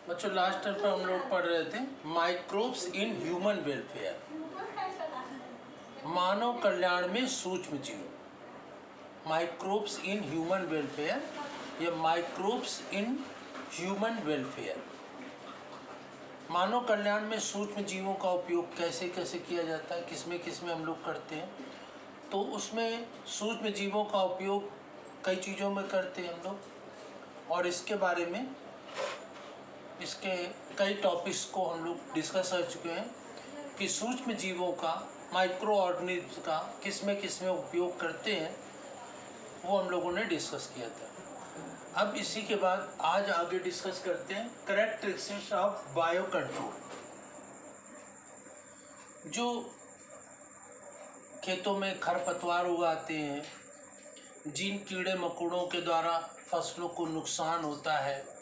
बच्चों last time पर हम लोग पढ़ रहे थे माइक्रोब्स इन ह्यूमन वेलफेयर, मानव कल्याण में सूक्ष्म जीव। माइक्रोब्स इन ह्यूमन वेलफेयर या माइक्रोब्स इन ह्यूमन वेलफेयर, मानव कल्याण में सूक्ष्म जीवों का उपयोग कैसे कैसे किया जाता है, किसमें हम लोग करते हैं। तो उसमें सूक्ष्म जीवों का उपयोग कई चीज़ों में करते हैं हम लोग, और इसके बारे में इसके कई टॉपिक्स को हम लोग डिस्कस कर चुके हैं कि सूक्ष्म जीवों का, माइक्रो ऑर्गेनिज्म का किसमें उपयोग करते हैं, वो हम लोगों ने डिस्कस किया था। अब इसी के बाद आज आगे डिस्कस करते हैं कैरेक्टरिस्टिक्स ऑफ बायो कंट्रोल। जो खेतों में खरपतवार उगाते हैं, जिन कीड़े मकोड़ों के द्वारा फसलों को नुकसान होता है,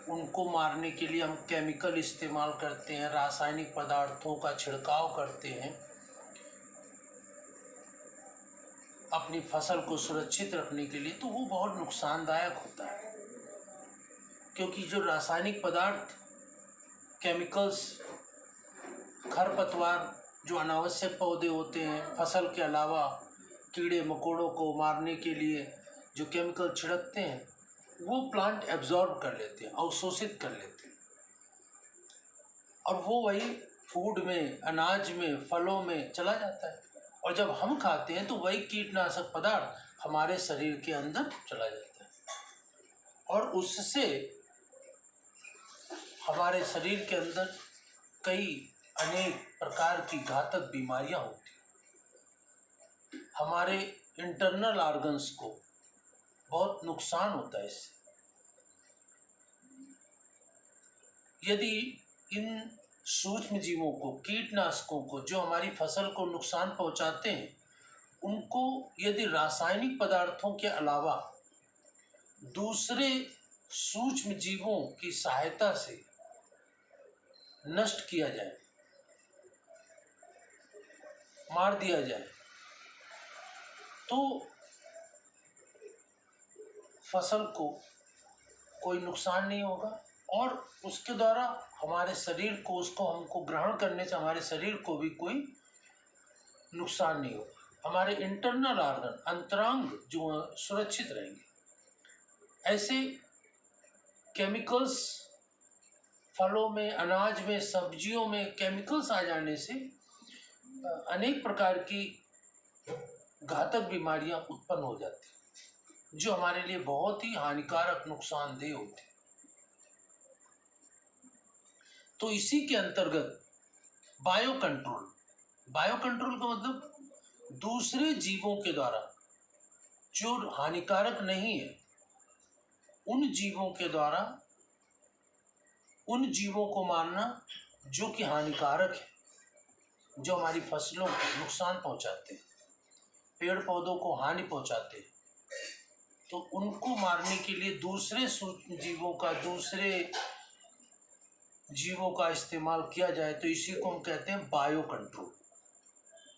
उनको मारने के लिए हम केमिकल इस्तेमाल करते हैं, रासायनिक पदार्थों का छिड़काव करते हैं अपनी फसल को सुरक्षित रखने के लिए, तो वो बहुत नुकसानदायक होता है। क्योंकि जो रासायनिक पदार्थ, केमिकल्स, खरपतवार, जो अनावश्यक पौधे होते हैं, फसल के अलावा कीड़े मकोड़ों को मारने के लिए जो केमिकल छिड़कते हैं, वो प्लांट एब्जॉर्ब कर लेते हैं, अवशोषित कर लेते हैं, और वो वही फूड में, अनाज में, फलों में चला जाता है, और जब हम खाते हैं तो वही कीटनाशक पदार्थ हमारे शरीर के अंदर चला जाता है, और उससे हमारे शरीर के अंदर कई अनेक प्रकार की घातक बीमारियां होती हैं। हमारे इंटरनल ऑर्गन्स को बहुत नुकसान होता है इससे। यदि इन सूक्ष्म जीवों को, कीटनाशकों को, जो हमारी फसल को नुकसान पहुंचाते हैं, उनको यदि रासायनिक पदार्थों के अलावा दूसरे सूक्ष्म जीवों की सहायता से नष्ट किया जाए, मार दिया जाए, तो फसल को कोई नुकसान नहीं होगा, और उसके द्वारा हमारे शरीर को, उसको हमको ग्रहण करने से हमारे शरीर को भी कोई नुकसान नहीं होगा। हमारे इंटरनल ऑर्गन, अंतरांग जो सुरक्षित रहेंगे। ऐसे केमिकल्स फलों में, अनाज में, सब्जियों में केमिकल्स आ जाने से अनेक प्रकार की घातक बीमारियां उत्पन्न हो जाती हैं, जो हमारे लिए बहुत ही हानिकारक, नुकसानदेह होती है। तो इसी के अंतर्गत बायो कंट्रोल, बायो कंट्रोल का मतलब दूसरे जीवों के द्वारा, जो हानिकारक नहीं है, उन जीवों के द्वारा उन जीवों को मारना जो कि हानिकारक है, जो हमारी फसलों को नुकसान पहुंचाते हैं, पेड़ पौधों को हानि पहुंचाते हैं, तो उनको मारने के लिए दूसरे सूक्ष्म जीवों का, दूसरे जीवों का इस्तेमाल किया जाए, तो इसी को हम कहते हैं बायो कंट्रोल।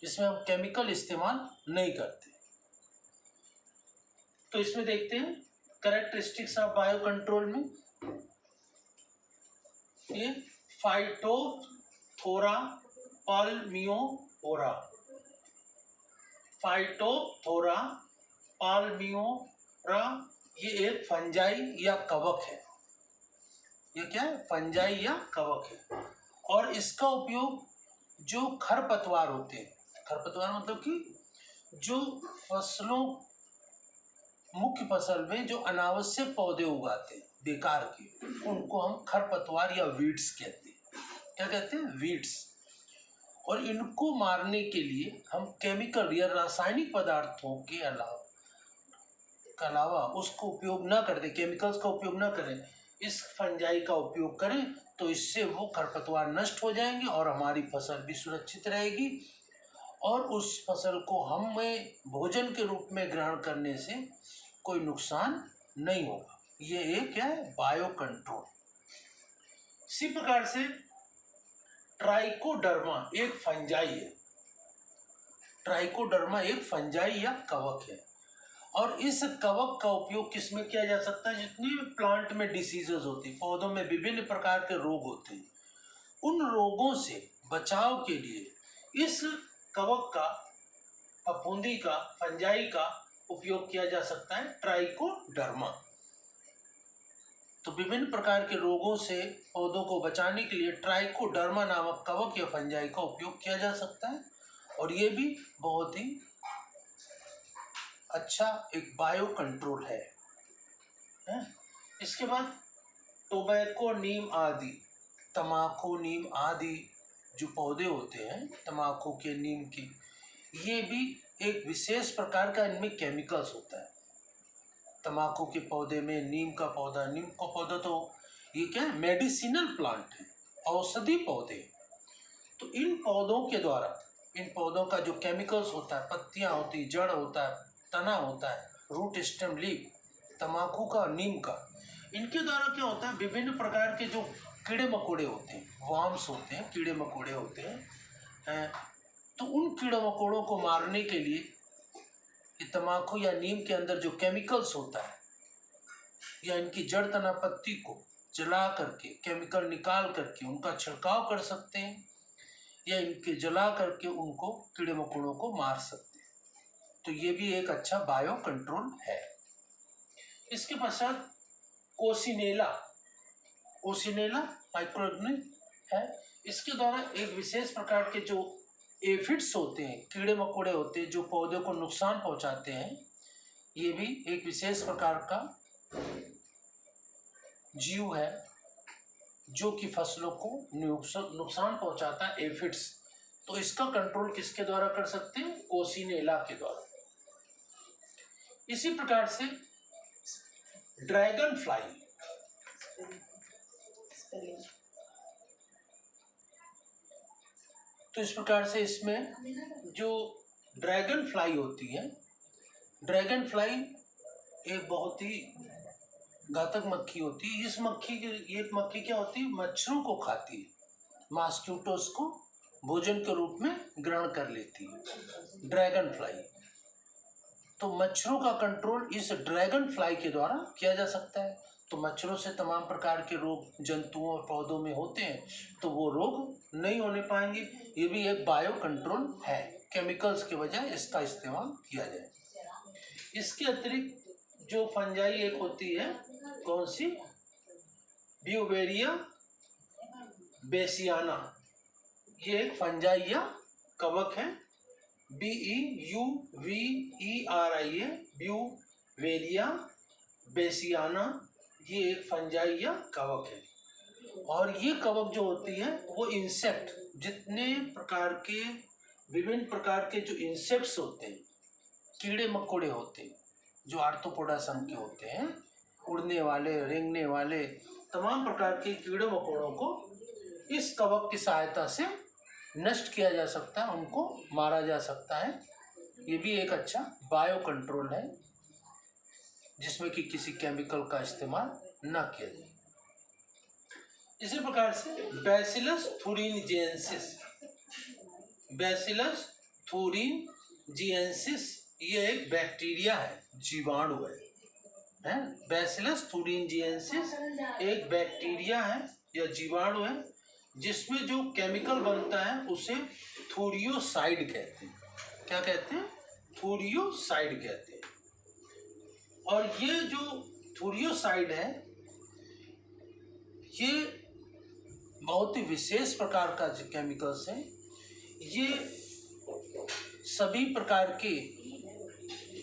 इसमें हम केमिकल इस्तेमाल नहीं करते। तो इसमें देखते हैं कैरेक्टरिस्टिक्स ऑफ बायो कंट्रोल में, ये फाइटोथोरा पाल्मियोरा, फाइटोथोरा पाल्मियोरा, ये एक फंजाई या कवक है। ये क्या है? फंजाई या कवक है। और इसका उपयोग जो खरपतवार होते हैं, खरपतवार मतलब कि जो फसलों, मुख्य फसल में जो अनावश्यक पौधे उगाते हैं, बेकार के, उनको हम खरपतवार या वीड्स कहते हैं। क्या कहते हैं? वीड्स। और इनको मारने के लिए हम केमिकल या रासायनिक पदार्थों के अलावा उसको उपयोग न करते, केमिकल्स का उपयोग न करें, इस फंजाई का उपयोग करें, तो इससे वो खरपतवार नष्ट हो जाएंगे और हमारी फसल भी सुरक्षित रहेगी, और उस फसल को हमें भोजन के रूप में ग्रहण करने से कोई नुकसान नहीं होगा। ये एक क्या है? Bio control. इसी प्रकार से ट्राइकोडर्मा एक फंजाई है। ट्राइकोडर्मा एक फंजाई या कवक है, और इस कवक का उपयोग किस में किया जा सकता है? जितनी भी प्लांट में डिसीजेज होती, पौधों में विभिन्न प्रकार के रोग होते हैं, उन रोगों से बचाव के लिए इस कवक का, फफूंदी का, फंजाई का उपयोग किया जा सकता है, ट्राइकोडर्मा। तो विभिन्न प्रकार के रोगों से पौधों को बचाने के लिए ट्राइकोडर्मा नामक कवक या फंजाई का उपयोग किया जा सकता है, और ये भी बहुत ही अच्छा एक बायो कंट्रोल है। इसके बाद टोबैको, नीम आदि, तम्बाकू, नीम आदि जो पौधे होते हैं तम्बाकू के, नीम के, ये भी एक विशेष प्रकार का इनमें केमिकल्स होता है। तम्बाकू के पौधे में नीम का पौधा तो ये क्या है? मेडिसिनल प्लांट है, औषधि पौधे। तो इन पौधों के द्वारा, इन पौधों का जो केमिकल्स होता है, पत्तियां होती, जड़ होता है, तना होता है, रूट, स्टेम, लीफ, तम्बाकू का, नीम का, इनके द्वारा क्या होता है? विभिन्न प्रकार के जो कीड़े मकोड़े होते हैं, वर्म्स होते हैं, कीड़े मकोड़े होते हैं, तो उन कीड़े मकोड़ों को मारने के लिए ये तम्बाकू या नीम के अंदर जो केमिकल्स होता है, या इनकी जड़, तना, पत्ती को जला करके, केमिकल निकाल करके उनका छिड़काव कर सकते हैं, या इनके जला करके उनको, कीड़े मकोड़ों को मार सकते हैं। तो ये भी एक अच्छा बायो कंट्रोल है। इसके पश्चात कोसिनेला माइक्रोऑर्गेनिज्म है। इसके द्वारा एक विशेष प्रकार के जो एफिड्स होते हैं, कीड़े मकोड़े होते हैं, जो पौधे को नुकसान पहुंचाते हैं, ये भी एक विशेष प्रकार का जीव है जो कि फसलों को नुकसान पहुंचाता है, एफिड्स। तो इसका कंट्रोल किसके द्वारा कर सकते हैं? कोसिनेला के द्वारा। इसी प्रकार से ड्रैगन फ्लाई, तो इस प्रकार से इसमें जो ड्रैगन फ्लाई होती है, ड्रैगन फ्लाई एक बहुत ही घातक मक्खी होती है। इस मक्खी की, ये मक्खी क्या होती है? मच्छरों को खाती है, मॉस्किटोस को भोजन के रूप में ग्रहण कर लेती है ड्रैगन फ्लाई। तो मच्छरों का कंट्रोल इस ड्रैगन फ्लाई के द्वारा किया जा सकता है। तो मच्छरों से तमाम प्रकार के रोग जंतुओं और पौधों में होते हैं, तो वो रोग नहीं होने पाएंगे। ये भी एक बायो कंट्रोल है, केमिकल्स के बजाय इसका इस्तेमाल किया जाए। इसके अतिरिक्त जो फंजाई एक होती है, कौन सी? ब्यूवेरिया बेसियाना, ये एक फंजाई या कवक है। BEUVERIA, ब्यूवेरिया बेसियाना, ये एक फंजाई या कवक है। और ये कवक जो होती है वो इंसेक्ट, जितने प्रकार के, विभिन्न प्रकार के जो इंसेक्ट्स होते हैं, कीड़े मकोड़े होते हैं, जो आर्थ्रोपोडा संघ के होते हैं, उड़ने वाले, रेंगने वाले तमाम प्रकार के कीड़े मकोड़ों को इस कवक की सहायता से नष्ट किया जा सकता है, उनको मारा जा सकता है। ये भी एक अच्छा बायो कंट्रोल है, जिसमें कि किसी केमिकल का इस्तेमाल न किया जाए। इसी प्रकार से बैसिलस थुरिनजिएंसिस, ये एक बैक्टीरिया है, जीवाणु है। बैसिलस थुरिनजिएंसिस एक बैक्टीरिया है या जीवाणु है, जिसमें जो केमिकल बनता है उसे थूरियोसाइड कहते हैं। क्या कहते हैं? थूरियोसाइड कहते हैं। और ये जो थूरियोसाइड है, ये बहुत ही विशेष प्रकार का केमिकल्स है। ये सभी प्रकार के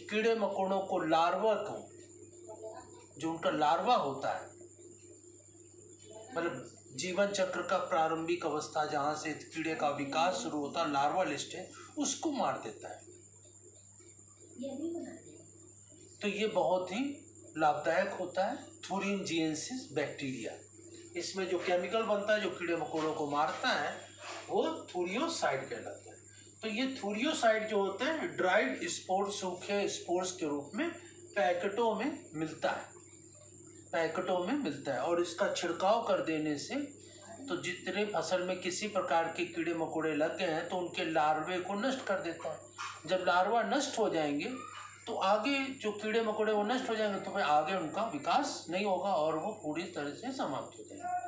कीड़े मकोड़ों को, लार्वा को, जो उनका लार्वा होता है, मतलब जीवन चक्र का प्रारंभिक अवस्था जहाँ से कीड़े का विकास शुरू होता है, लार्वा स्टेज, उसको मार देता है। तो ये बहुत ही लाभदायक होता है थुरिनजिएंसिस बैक्टीरिया। इसमें जो केमिकल बनता है, जो कीड़े मकोड़ों को मारता है, वो थूरियोसाइड कहलाता है। तो ये थूरियोसाइड जो होता है, ड्राइड स्पोर्स, सूखे स्पोर्स के रूप में पैकेटों में मिलता है, और इसका छिड़काव कर देने से तो जितने फसल में किसी प्रकार के कीड़े मकोड़े लग गए हैं, तो उनके लार्वे को नष्ट कर देता है। जब लार्वा नष्ट हो जाएंगे तो आगे जो कीड़े मकोड़े वो नष्ट हो जाएंगे, तो फिर आगे उनका विकास नहीं होगा और वो पूरी तरह से समाप्त हो जाएंगे।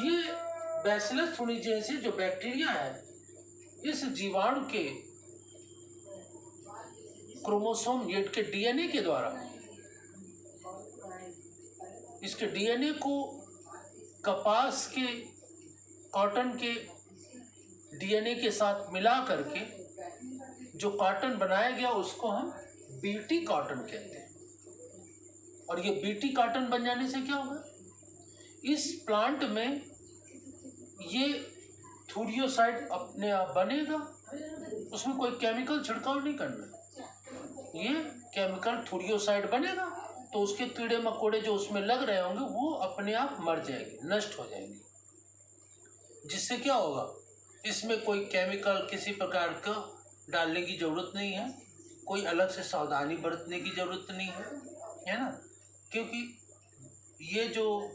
ये बैसिलस थुनिजेंसिस जो बैक्टीरिया है, इस जीवाणु के क्रोमोसोम ये के डीएनए के द्वारा, इसके डीएनए को कपास के, कॉटन के डीएनए के साथ मिला करके जो कॉटन बनाया गया उसको हम बीटी कॉटन कहते हैं। और ये बीटी कॉटन बन जाने से क्या होगा, इस प्लांट में ये थूरियोसाइड अपने आप बनेगा, उसमें कोई केमिकल छिड़काव नहीं करना, ये केमिकल थूरियोसाइड बनेगा, तो उसके कीड़े मकोड़े जो उसमें लग रहे होंगे वो अपने आप मर जाएंगे, नष्ट हो जाएंगे। जिससे क्या होगा, इसमें कोई केमिकल किसी प्रकार का डालने की ज़रूरत नहीं है, कोई अलग से सावधानी बरतने की ज़रूरत नहीं है ना, क्योंकि ये जो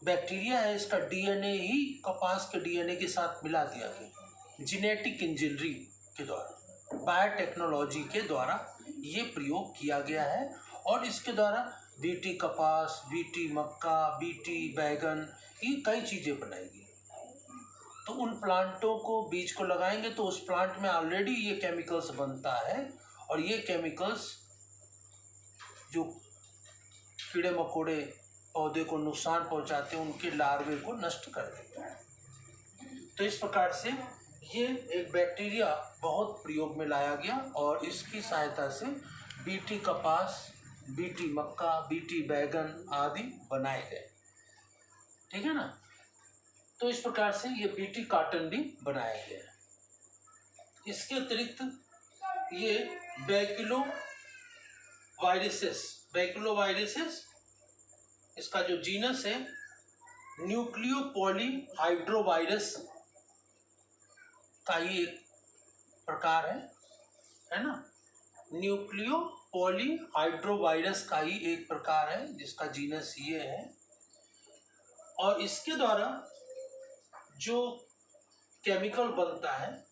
बैक्टीरिया है इसका डीएनए ही कपास के डीएनए के साथ मिला दिया गया, जेनेटिक इंजीनियरिंग के द्वारा, बायोटेक्नोलॉजी के द्वारा ये प्रयोग किया गया है। और इसके द्वारा बीटी कपास, बीटी मक्का, बीटी बैगन, ये कई चीज़ें बनाई गई। तो उन प्लांटों को, बीज को लगाएंगे तो उस प्लांट में ऑलरेडी ये केमिकल्स बनता है, और ये केमिकल्स जो कीड़े मकोड़े पौधे को नुकसान पहुंचाते हैं, उनके लार्वे को नष्ट कर देता है। तो इस प्रकार से ये एक बैक्टीरिया बहुत प्रयोग में लाया गया और इसकी सहायता से बीटी कपास, बीटी मक्का, बीटी बैगन आदि बनाए गए। ठीक है ना। तो इस प्रकार से ये बीटी कॉटन भी बनाया गया है। इसके अतिरिक्त ये बैक्यूलोवायरसेस, इसका जो जीनस है न्यूक्लियोपॉलीहाइड्रोवायरस का ही एक प्रकार है ना। न्यूक्लियोपॉलीहाइड्रोवायरस का ही एक प्रकार है जिसका जीनस ये है। और इसके द्वारा जो केमिकल बनता है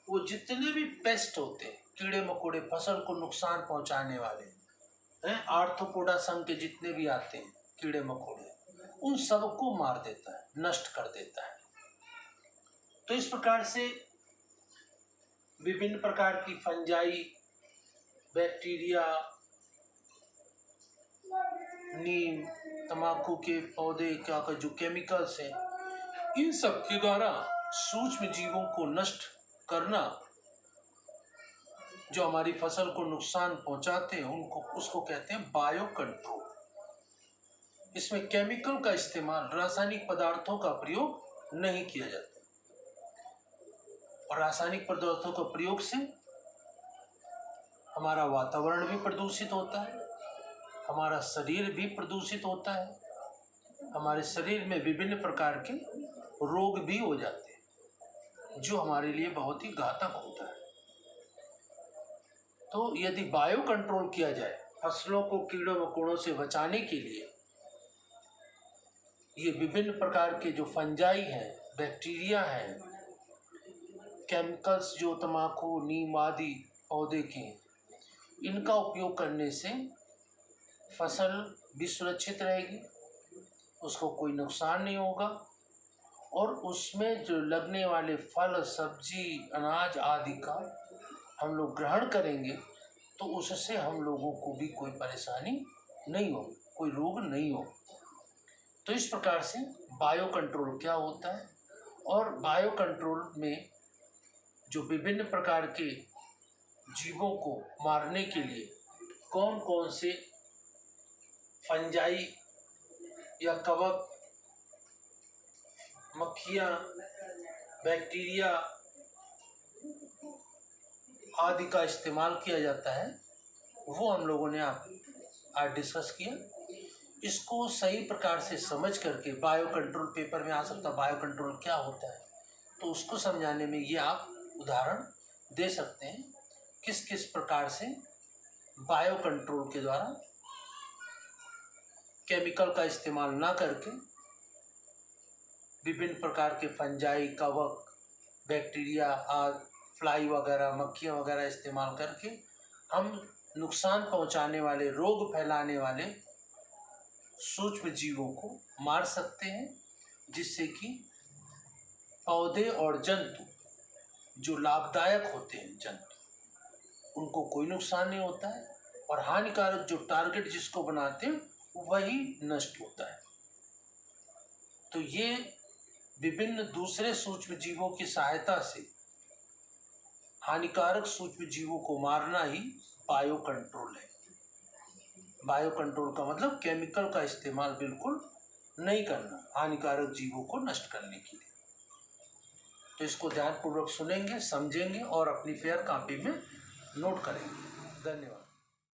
वो जितने भी पेस्ट होते हैं, कीड़े मकोड़े, फसल को नुकसान पहुंचाने वाले हैं, आर्थ्रोपोडा संघ के जितने भी आते हैं कीड़े मकोड़े, उन सबको मार देता है, नष्ट कर देता है। तो इस प्रकार से विभिन्न प्रकार की फंजाई, बैक्टीरिया, नीम, तंबाकू के पौधे का जो केमिकल्स हैं, इन सब के द्वारा सूक्ष्म जीवों को नष्ट करना, जो हमारी फसल को नुकसान पहुंचाते हैं उनको, उसको कहते हैं बायो कंट्रोल। इसमें केमिकल का इस्तेमाल, रासायनिक पदार्थों का प्रयोग नहीं किया जाता। और रासायनिक पदार्थों के प्रयोग से हमारा वातावरण भी प्रदूषित होता है, हमारा शरीर भी प्रदूषित होता है, हमारे शरीर में विभिन्न प्रकार के रोग भी हो जाते हैं जो हमारे लिए बहुत ही घातक होता है। तो यदि बायो कंट्रोल किया जाए फसलों को कीड़ों मकोड़ों से बचाने के लिए, ये विभिन्न प्रकार के जो फंजाई हैं, बैक्टीरिया हैं, केमिकल्स जो तंबाकू, नीम आदि पौधे के, इनका उपयोग करने से फसल भी सुरक्षित रहेगी, उसको कोई नुकसान नहीं होगा, और उसमें जो लगने वाले फल, सब्जी, अनाज आदि का हम लोग ग्रहण करेंगे तो उससे हम लोगों को भी कोई परेशानी नहीं होगी, कोई रोग नहीं होगा। तो इस प्रकार से बायो कंट्रोल क्या होता है, और बायो कंट्रोल में जो विभिन्न प्रकार के जीवों को मारने के लिए कौन कौन से फंजाई या कवक, मक्खियाँ, बैक्टीरिया आदि का इस्तेमाल किया जाता है, वो हम लोगों ने आज डिस्कस किया। इसको सही प्रकार से समझ करके, बायो कंट्रोल पेपर में आ सकता, बायो कंट्रोल क्या होता है, तो उसको समझाने में ये आप उदाहरण दे सकते हैं किस किस प्रकार से बायो कंट्रोल के द्वारा केमिकल का इस्तेमाल ना करके विभिन्न प्रकार के फंजाई, कवक, बैक्टीरिया आदि फ्लाई वगैरह, मक्खियाँ वगैरह इस्तेमाल करके हम नुकसान पहुंचाने वाले, रोग फैलाने वाले सूक्ष्म जीवों को मार सकते हैं, जिससे कि पौधे और जंतु जो लाभदायक होते हैं जंतु, उनको कोई नुकसान नहीं होता है, और हानिकारक जो टारगेट जिसको बनाते हैं वही नष्ट होता है। तो ये विभिन्न दूसरे सूक्ष्म जीवों की सहायता से हानिकारक सूक्ष्म जीवों को मारना ही बायो कंट्रोल है। बायो कंट्रोल का मतलब केमिकल का इस्तेमाल बिल्कुल नहीं करना हानिकारक जीवों को नष्ट करने के लिए। तो इसको ध्यानपूर्वक सुनेंगे, समझेंगे और अपनी फेयर कॉपी में नोट करेंगे। धन्यवाद।